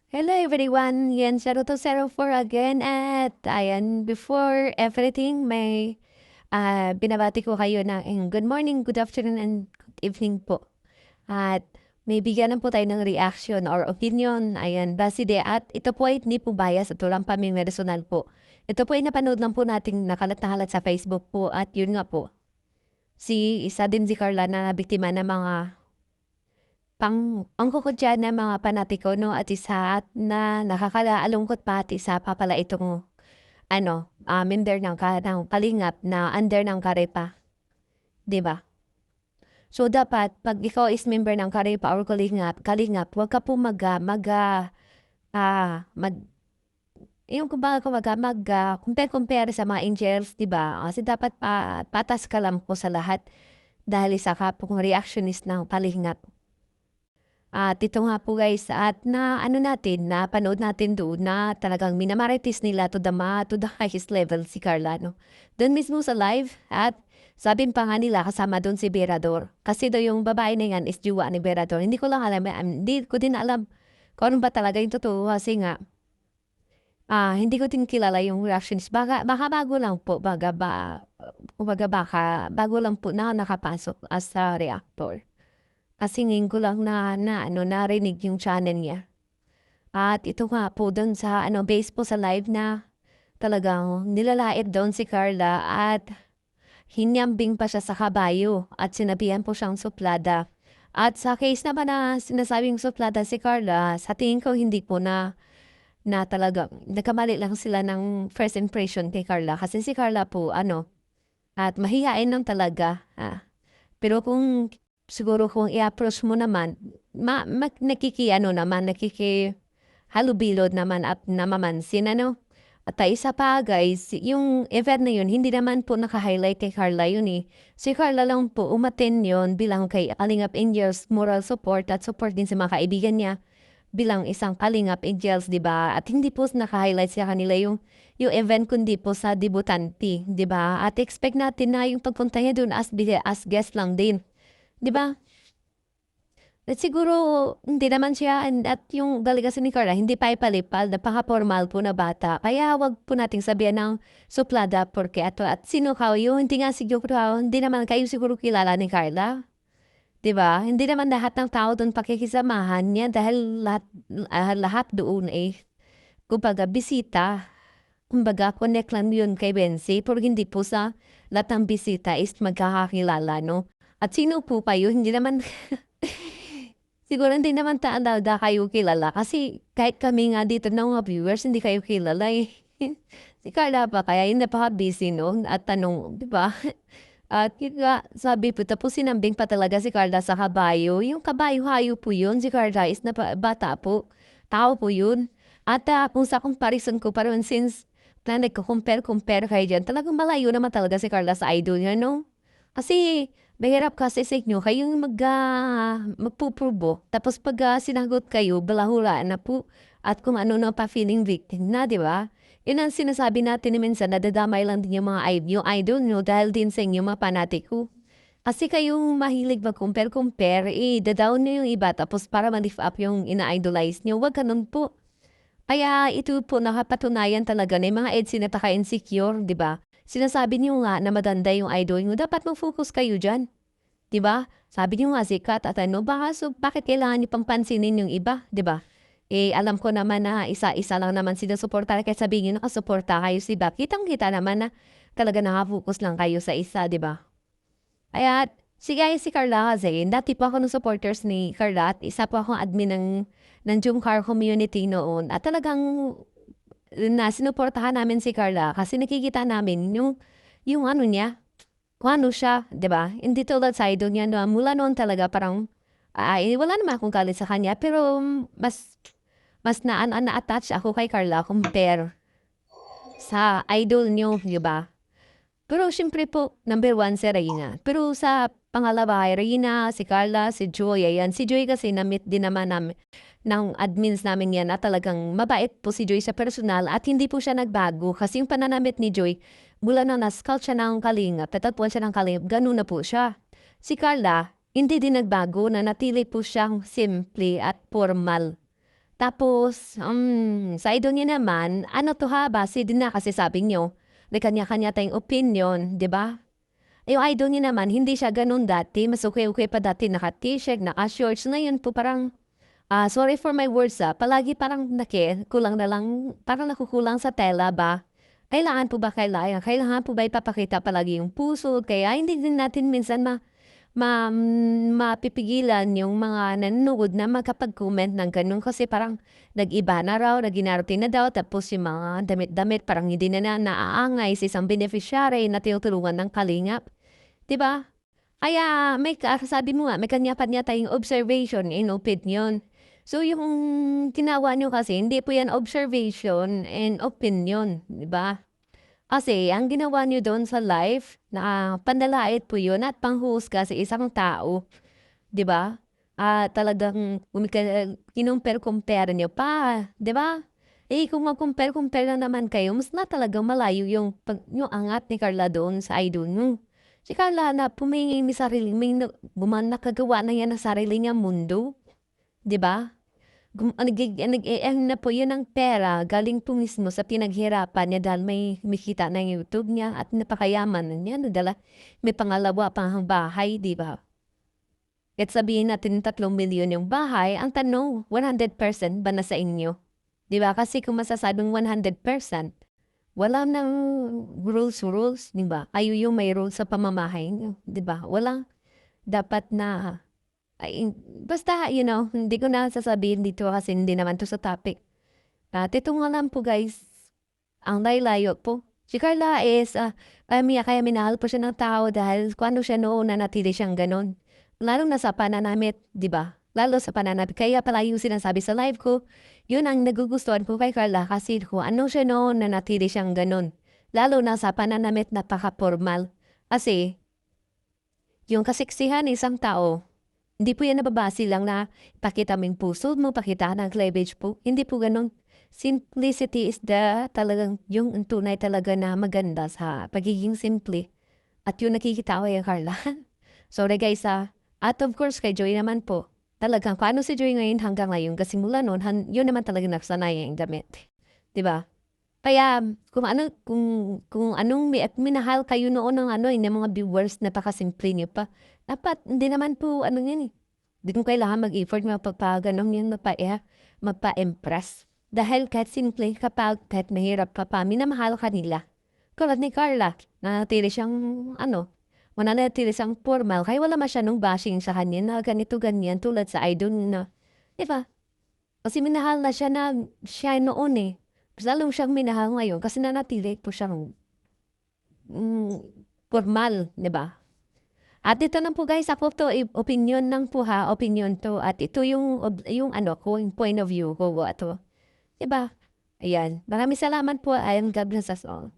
Hello everyone, yan Zero4 again at ayan, before everything may binabati ko kayo ng good morning, good afternoon, and good evening po. At may bigyan po tayo ng reaction or opinion, ayan, base de at ito po ay hindi po bias at walang pamimpersonal po. Ito po ay napanood lang po nating nakalat na halat sa Facebook po at yun nga po, isa din si Carla na biktima ng mga ang ko diyan na mga panatiko 'no at isa at na nakakalungkot pa at isa pa pala itong ano, member ng kalingap na under ng Karepa, 'di ba? So dapat 'pag ikaw is member ng Karepa or kalingap, 'wag ka po mag yung kumbaga compare sa mga angels, 'di ba? Kasi dapat patas ka lang po sa lahat dahil isa ka pong reactionist ng kalingap. At ito nga po guys at na ano natin, napanood natin doon na talagang minamarites nila to the highest level si Carla, no? Doon mismo sa live at sabi pa nga nila kasama doon si Berador. Kasi daw yung babae na yan is jowa ni Berador. Hindi ko lang alam, hindi ko din alam kung ano ba talaga yung totoo kasi nga, hindi ko din kilala yung reactions. Baka bago lang po, baka bago lang po na nakapasok as a reactor. Kasi ngayon ko lang narinig yung channel niya. At ito nga po dun sa base po sa live na talagang nilalait doon si Carla at hinyambing pa siya sa kabayo at sinabihan po siyang suplada. At sa case naman na sinasabing suplada si Carla, sa tingin ko hindi po na talagang nagkamali lang sila ng first impression kay Carla. Kasi si Carla po at mahihain lang talaga. Pero siguro kung i-approach mo naman, nakikihalubilo naman at namamansin, ano? At isa pa guys, yung event na yun, hindi naman po naka-highlight kay Carla yun eh. Si Carla lang po umaten yun bilang kay Kalingap Angels moral support at support din sa mga kaibigan niya bilang isang Kalingap Angels, di ba? At hindi po naka-highlight sa kanila yung event kundi po sa debutante, di ba? At expect natin na yung pagpunta niya doon as guest lang din. 'Di ba? At siguro hindi naman siya at yung ugali kasi ni Carla hindi pa ipalipal, napaka-pormal po na bata. Kaya wag po nating sabihan ng suplada porke at sino kayo, hindi nga siguro hindi naman kayo siguro kilala ni Carla, 'di ba? Hindi naman lahat ng tao do'n pakikisamahan niya dahil lahat doon, kumbaga bisita. Kumbaga connect lang 'yun kay Bensi pero hindi po sa lahat ng bisita is magkakakilala 'no? At sino po kayo, hindi naman siguro hindi naman talaga kayo kilala kasi kahit kami nga dito ng mga viewers hindi kayo kilala, eh. Si Carla pa kaya yun napaka-busy 'no at tanong 'di ba? At yun nga sabi po tapos sinambing pa talaga si Carla sa kabayo, yung kabayo hayop po yun, si Carla is bata po, tao po yun. At, kung sa comparison ko pa rin since na nagko-compare kayo diyan, talagang malayo naman talaga si Carla sa idol niya 'no? Kasi mahirap kasi sa inyo kayong magpupurbo tapos 'pag, sinagot kayo balahulaan na po at kung ano na pa feeling victim na, 'di ba? Yun ang sinasabi natin na minsan nadadamay lang din yung mga yung idol niyo dahil din sa inyong mga panatiko. Kasi kayong mahilig mag-compare, da-down niyo yung iba tapos para ma-lift up yung ina-idolize niyo, 'wag gano'n po. Kaya ito po nakapatunayan talaga na yung mga EDSI na taka-insecure, 'di ba? Sinasabi niyo nga na maganda yung idol niyo, dapat mag-focus kayo diyan, 'di ba? Sabi niyo nga sikat at baka bakit kailangan niyo pang pansinin yung iba, 'di ba? Alam ko naman na isa-isa lang naman sinusuportahan kahit sabihin niyo nakasuporta kayo sa iba, kitang-kita naman na talaga naka-focus lang kayo sa isa, 'di ba? Kaya si Carla kasi dati po ako ng supporters ni Carla at isa po akong admin ng Jungkar community noon at talagang sinuportahan namin si Carla kasi nakikita namin yung ano niya, kung ano siya, 'di ba? Hindi tulad sa idol niya na mula noon talaga parang, wala naman akong galit sa kanya pero mas na-attach ako kay Carla compare sa idol niyo, 'di ba? Pero siyempre po, number one si Reyna. Pero sa pangalawa ay Reyna, si Carla, si Joy, ayan. Si Joy kasi na-meet din naman namin ng admins namin yan at talagang mabait po si Joy sa personal at hindi po siya nagbago. Kasi yung pananamit ni Joy, mula na na-scout siya ng kalingap, tatagpuan siya ng kalingap, ganun na po siya. Si Carla, hindi din nagbago na natili po siyang simple at formal. Tapos, sa idol niya naman, ano 'to ha, base din na kasi sabi niyo, may kanya-kanya tayong opinyon, 'di ba? Yung idol niya naman hindi siya gano'n dati, mas okey-okey pa dati naka-t-shirt, naka-shorts, ngayon po parang, sorry for my words, palagi parang kulang na lang, parang nakukulang sa tela ba? Kailangan po ba kailangan po ba ipapakita palagi yung puso, kaya hindi din natin minsan mapipigilan yung mga nanonood na makapag-comment ng gano'n kasi parang nag-iba na raw, nag-inarte na daw tapos yung mga damit-damit parang hindi na naaangay sa isang beneficiary na tinutulungan ng kalingap, 'di ba? Kaya sabi mo nga may kanya-kanya tayong observation and opinion. So yung ginawa niyo kasi hindi po yan observation and opinion, 'di ba? Kasi ang ginawa niyo do'n sa live na panlalait po 'yun at panghuhusga sa isang tao, 'di ba? Talagang kinumpare-compare niyo pa, 'di ba? Eh, kung mag-compare-compare lang naman kayo mas na talagang malayo yung angat ni Carla doon sa idol niyo. Si Carla na may sarili nakagawa na 'yan ng sarili niyang mundo, 'di ba? Nag-e-earn na po 'yun ng pera galing po mismo sa pinaghirapan niya dahil may kumikita ng YouTube niya at napakayaman na niya may pangalawa pang bahay, 'di ba? Kahit sabihin natin 3 milyon yung bahay, ang tanong 100% ba na sa inyo? 'Di ba, kasi kung masasabing 100% wala ng rules, 'di ba? Kayo yung may rules sa pamamahay niyo, 'di ba? Walang dapat na basta hindi ko na sasabihin dito kasi hindi naman 'to sa topic. At ito nga lang po guys, ang layo po. Si Carla is, kaya minahal po siya ng tao dahil kung ano siya noon nanatili siyang gano'n. Lalo na sa pananamit, 'di ba? Lalo sa pananamit. Kaya pala yung sinasabi sa live ko, yun ang nagugustuhan ko kay Carla kasi kung ano siya noon nanatili siyang gano'n. Lalo na sa pananamit napaka-formal. Kasi yung kasiksihan ng isang tao, hindi po yan nababase lang na ipakita mo yung puso mo, pakita ng cleavage po. Hindi po gano'n. Simplicity is talagang yung tunay talaga na maganda sa pagiging simple. At yung nakikita ko kay Carla. Sorry guys, at of course kay Joy naman po. Talagang kung ano si Joy ngayon hanggang ngayon kasi mula noon, yun naman talaga nasanay yung damit. 'Di ba? Kaya kung anong minahal kayo noon ng ng mga viewers napakasimple niyo pa. Dapat hindi naman po yan, eh, di mo kailangan mag-effort mapapagano'n yun mapa-impress. Dahil kahit simple kahit mahirap ka pa minamahal ka nila. Tulad ni Carla, mananatili siyang pormal kaya wala masyadong bashing sa kanya na ganito ganyan tulad sa idol na, 'di ba? Kasi minahal na siya noon, eh. Mas lalo siyang minahal ngayon kasi nanatili po siyang, hmm, pormal, 'di ba? At ito lang po guys, ako 'to, opinyon lang po ha, opinyon 'to at ito yung yung point of view ko, 'to, 'di ba? Ayan, maraming salamat po and God bless us all.